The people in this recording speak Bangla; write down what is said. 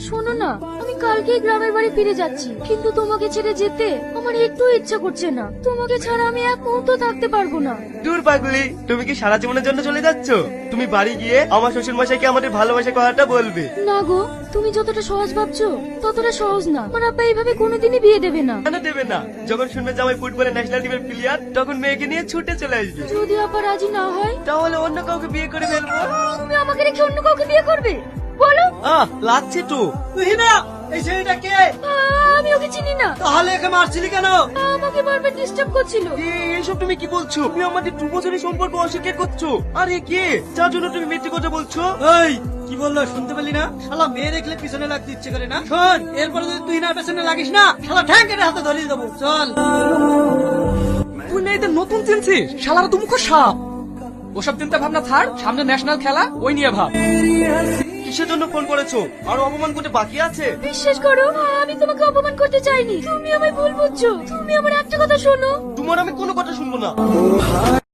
শোনো না, আমি কালকেই গ্রামের বাড়ি ফিরে যাচ্ছি, কিন্তু তোমাকে ছেড়ে যেতে আমার একটু ইচ্ছা করছে না। তোমাকে ছাড়া আমি এক মুহূর্ত থাকতে পারবো না। দূর পাগলি, তুমি কি সারা জীবনের জন্য চলে যাচ্ছ? তুমি বাড়ি গিয়ে আমার শ্বশুর মশাইকে আমাদের ভালোবাসা কথাটা বলবে। না গো, তুমি যতটা সহজ ভাবছো ততটা সহজ না। আমার আব্বা এইভাবে কোনোদিনই বিয়ে দেবে না। কেন দেবে না? যখন শুনবে জামাই ফুটবলে ন্যাশনাল টিমের প্লেয়ার, তখন মেয়েকে নিয়ে ছুটে চলে আসবে। যদি আব্বা রাজি না হয় তাহলে অন্য কাউকে বিয়ে করে ফেলবো। তুমি আমাকে রেখে অন্য কাউকে বিয়ে করবে? বলো। লাগছে তো। তুই না এই ছেলেটা কে? আমি ওকে চিনি না। তাহলে একে মারছিলি কেন? আমাকে বারবার ডিস্টার্ব করছিল। এইসব তুমি কি বলছো? তুমি আমাদের 2 বছরের সম্পর্ক অস্বীকার করছো। আরে কে যার জন্য তুমি মিথ্যে কথা বলছো? এই কি বললো শুনতে পেলি না? শালা মেয়ে দেখলে পিছনে লাগতে ইচ্ছে করে না। শোন, এরপরে যদি তুই না পেছনে লাগিস না, শালা ঠ্যাং কেটে হাতে ধরিয়ে দেবো। চল। তুই মেয়েদের নতুন চিনছিস? শালারা তো মুখ সাপ। ওসব চিন্তা ভাবনা ছাড়, সামনে ন্যাশনাল খেলা, ওই নিয়ে ভাব। কিসের জন্য ফোন করেছো? আর অপমান করতে বাকি আছে? বিশ্বাস করো, আমি তোমাকে অপমান করতে চাইনি। তুমি আমায় ভুল বুঝছো। তুমি আমার একটা কথা শোনো। তোমার আমি কোনো কথা শুনবো না।